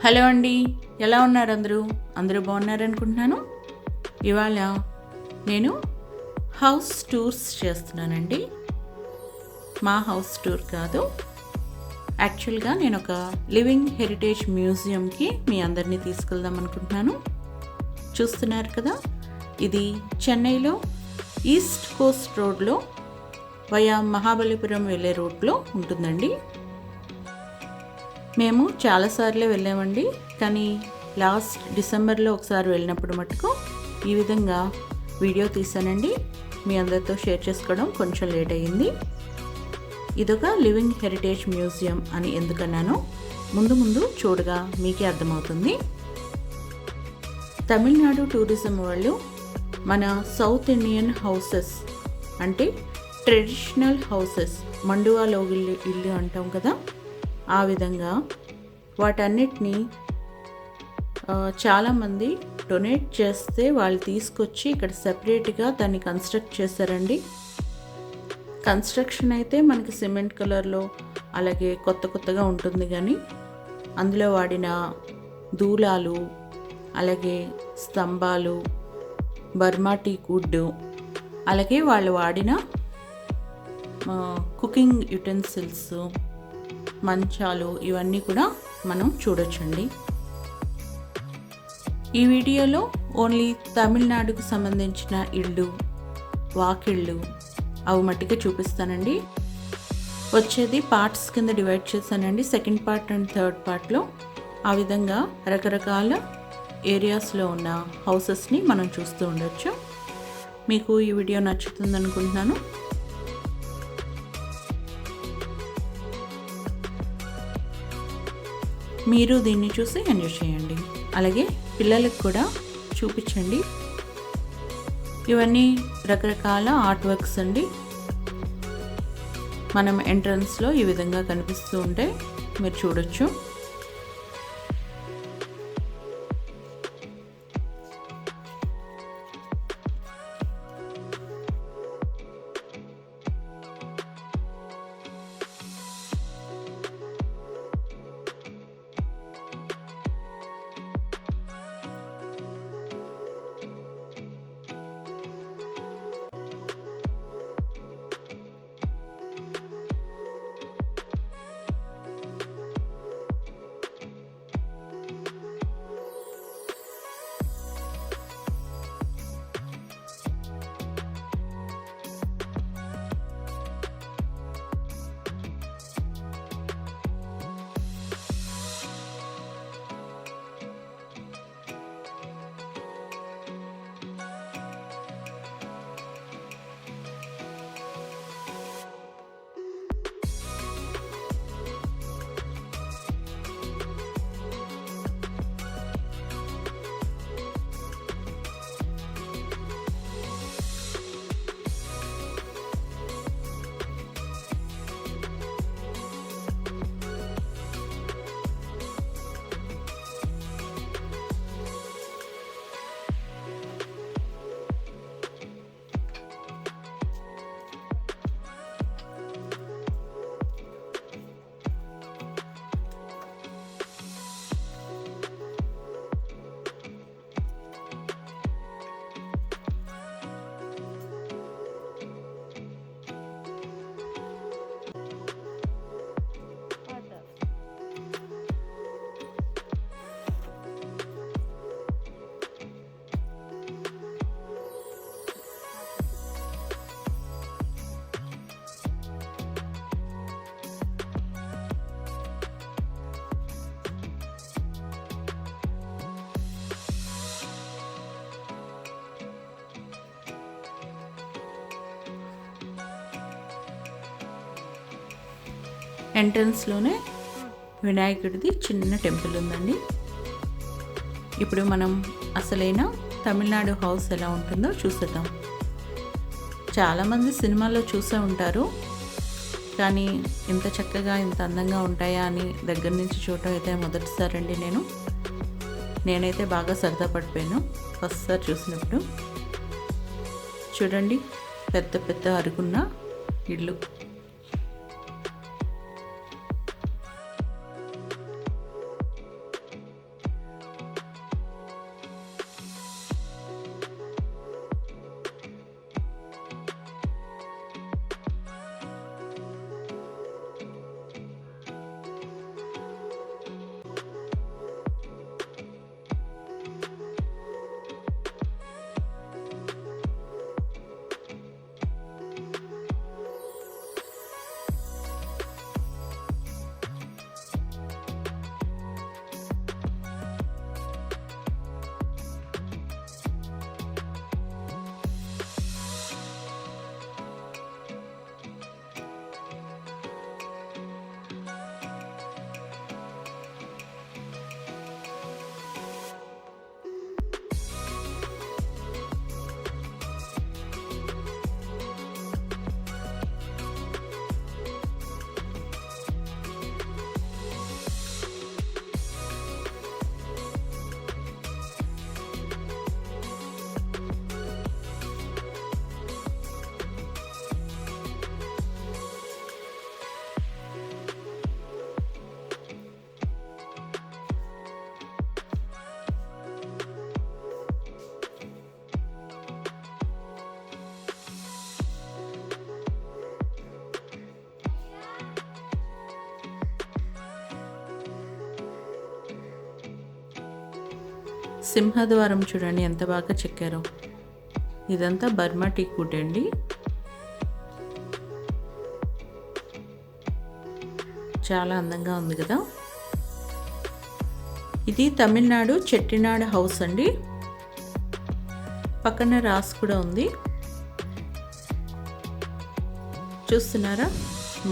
Hello అండి, ఎలా ఉన్నారు అందరూ బాగున్నారనుకుంటున్నాను. ఇవాళ నేను హౌస్ టూర్స్ చేస్తున్నానండి. మా హౌస్ టూర్ కాదు, యాక్చువల్గా నేను ఒక లివింగ్ హెరిటేజ్ మ్యూజియంకి మీ అందరినీ తీసుకెళ్దాం అనుకుంటున్నాను. చూస్తున్నారు కదా, ఇది చెన్నైలో ఈస్ట్ కోస్ట్ రోడ్లో వయా మహాబలిపురం వెళ్ళే రోడ్లో ఉంటుందండి. మేము చాలాసార్లే వెళ్ళామండి, కానీ లాస్ట్ డిసెంబర్లో ఒకసారి వెళ్ళినప్పుడు మటుకు ఈ విధంగా వీడియో తీసానండి. మీ అందరితో షేర్ చేసుకోవడం కొంచెం లేట్ అయ్యింది. ఇదొక లివింగ్ హెరిటేజ్ మ్యూజియం అని ఎందుకన్నానో ముందు చూడగా మీకే అర్థమవుతుంది. తమిళనాడు టూరిజం వాళ్ళు మన సౌత్ ఇండియన్ హౌసెస్ అంటే ట్రెడిషనల్ హౌసెస్, మండువాలో ఇల్లు అంటాం కదా, ఆ విధంగా వాటన్నిటినీ చాలామంది డొనేట్ చేస్తే వాళ్ళు తీసుకొచ్చి ఇక్కడ సెపరేట్గా దాన్ని కన్స్ట్రక్ట్ చేశారండి. కన్స్ట్రక్షన్ అయితే మనకి సిమెంట్ కలర్లో అలాగే కొత్తగా ఉంటుంది, కానీ అందులో వాడిన దూలాలు, అలాగే స్తంభాలు, బర్మా టీక్ వుడ్, అలాగే వాళ్ళు వాడిన కుకింగ్ యుటెన్సిల్స్, మంచాలు, ఇవన్నీ కూడా మనం చూడొచ్చండి. ఈ వీడియోలో ఓన్లీ తమిళనాడుకు సంబంధించిన ఇళ్ళు, వాకిళ్ళు అవి మట్టిగా చూపిస్తానండి. వచ్చేది పార్ట్స్ కింద డివైడ్ చేశానండి. సెకండ్ పార్ట్ అండ్ థర్డ్ పార్ట్లో ఆ విధంగా రకరకాల ఏరియాస్లో ఉన్న హౌసెస్ని మనం చూస్తూ ఉండొచ్చు. మీకు ఈ వీడియో నచ్చుతుంది అనుకుంటున్నాను. మీరు దీన్ని చూసి ఎంజాయ్ చేయండి, అలాగే పిల్లలకు కూడా చూపించండి. ఇవన్నీ రకరకాల ఆర్ట్ వర్క్స్ అండి. మనం ఎంట్రన్స్లో ఈ విధంగా కనిపిస్తూ ఉంటే మీరు చూడొచ్చు. ఎంట్రన్స్లోనే వినాయకుడిది చిన్న టెంపుల్ ఉందండి. ఇప్పుడు మనం అసలైన తమిళనాడు హౌస్ ఎలా ఉంటుందో చూసేద్దాం. చాలామంది సినిమాల్లో చూసే ఉంటారు, కానీ ఇంత చక్కగా ఇంత అందంగా ఉంటాయా అని దగ్గర నుంచి చూడటం అయితే మొదటిసారండి. నేనైతే బాగా సరదా పడిపోయాను ఫస్ట్ సారి చూసినప్పుడు. చూడండి, పెద్ద పెద్ద అరుగున్న ఇళ్ళు. సింహద్వారం చూడండి ఎంత బాగా చెక్కారో. ఇదంతా బర్మా టీక్ వుడ్ అండి. చాలా అందంగా ఉంది కదా. ఇది తమిళనాడు చెట్టినాడ్ హౌస్ అండి. పక్కన రాస్ కూడా ఉంది. చూస్తున్నారా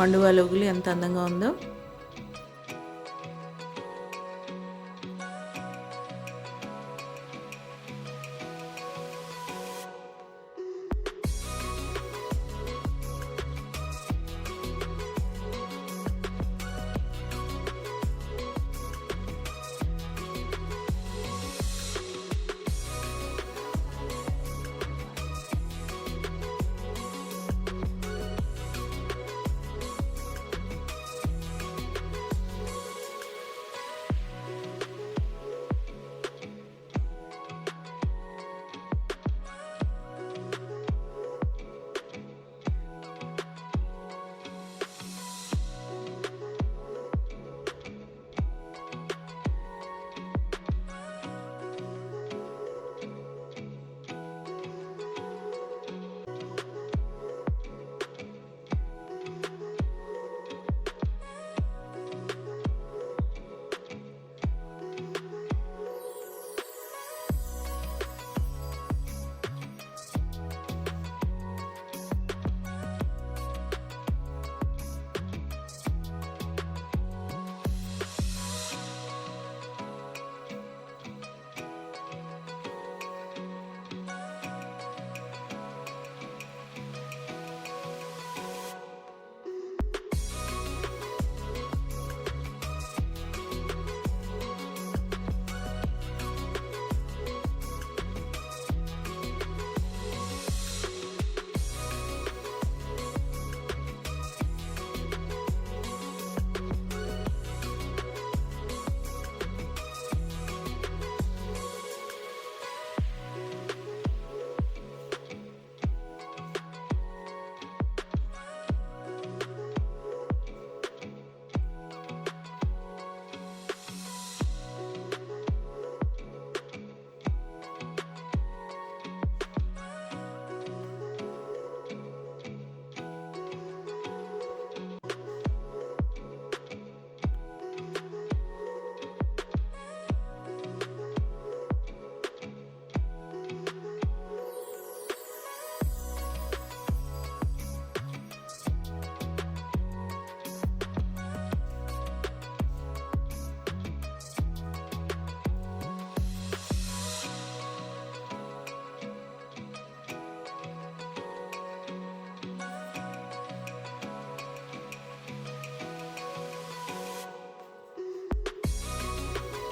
మండువా లోగులు ఎంత అందంగా ఉందో.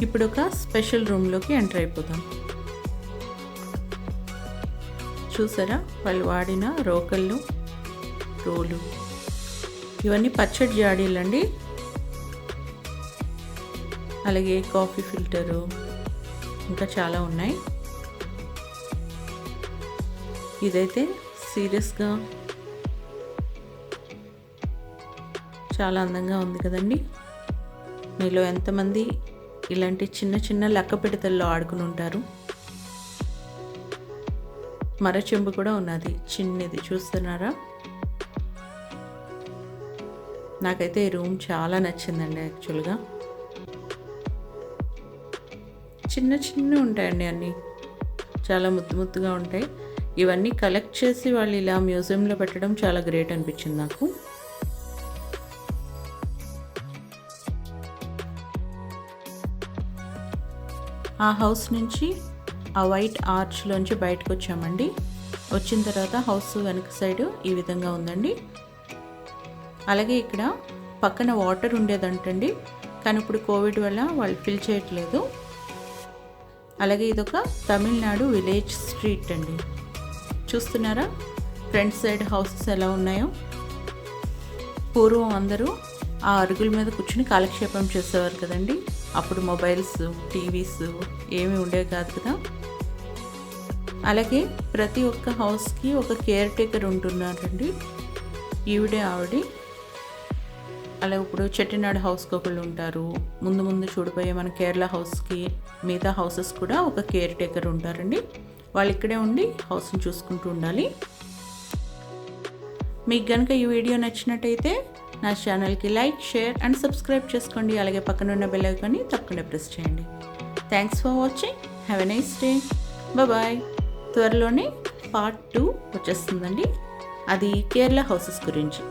ఇప్పుడు ఒక స్పెషల్ రూమ్లోకి ఎంటర్ అయిపోదాం. చూసారా వాళ్ళు వాడిన రోకళ్ళు, రోలు, ఇవన్నీ పచ్చడి జాడీలండి. అలాగే కాఫీ ఫిల్టరు, ఇంకా చాలా ఉన్నాయి. ఇదైతే సీరియస్గా చాలా అందంగా ఉంది కదండి. మీలో ఎంతమంది ఇలాంటి చిన్న చిన్న లక్క పిడతల్లో ఆడుకుని ఉంటారు. మర చెంబు కూడా ఉన్నది చిన్నది, చూస్తున్నారా. నాకైతే ఈ రూమ్ చాలా నచ్చిందండి. యాక్చువల్గా చిన్న చిన్న ఉంటాయండి, అన్నీ చాలా ముద్దు ముద్దుగా ఉంటాయి. ఇవన్నీ కలెక్ట్ చేసి వాళ్ళు ఇలా మ్యూజియంలో పెట్టడం చాలా గ్రేట్ అనిపించింది నాకు. ఆ హౌస్ నుంచి ఆ వైట్ ఆర్చ్లోంచి బయటకు వచ్చామండి. వచ్చిన తర్వాత హౌస్ వెనక సైడ్ ఈ విధంగా ఉందండి. అలాగే ఇక్కడ పక్కన వాటర్ ఉండేదంటండి, కానీ ఇప్పుడు కోవిడ్ వల్ల వాళ్ళు ఫిల్ చేయట్లేదు. అలాగే ఇదొక తమిళనాడు విలేజ్ స్ట్రీట్ అండి. చూస్తున్నారా ఫ్రంట్ సైడ్ హౌసెస్ ఎలా ఉన్నాయో. పూర్వం అందరూ ఆ అరుగుల మీద కూర్చుని కాలక్షేపం చేసేవారు కదండి. అప్పుడు మొబైల్స్, టీవీస్ ఏమీ ఉండేవి కాదు కదా. అలాగే ప్రతి ఒక్క హౌస్కి ఒక కేర్ టేకర్ ఉంటున్నారండి. ఆవిడ అలా ఇప్పుడు చెట్టినాడు హౌస్కి ఒకళ్ళు ఉంటారు. ముందు ముందు చూడిపోయే మన కేరళ హౌస్కి మిగతా హౌసెస్ కూడా ఒక కేర్ టేకర్ ఉంటారండి. వాళ్ళు ఇక్కడే ఉండి హౌస్ని చూసుకుంటూ ఉండాలి. మీకు కనుక ఈ వీడియో నచ్చినట్టయితే నా ఛానల్కి లైక్, షేర్ అండ్ సబ్స్క్రైబ్ చేసుకోండి. అలాగే పక్కనున్న బెల్ ఐకాన్ని తప్పకుండా ప్రెస్ చేయండి. Thanks for watching. Have a nice day. Bye. త్వరలోనే పార్ట్ 2 వచ్చేస్తుందండి. అది కేరళ హౌసెస్ గురించి.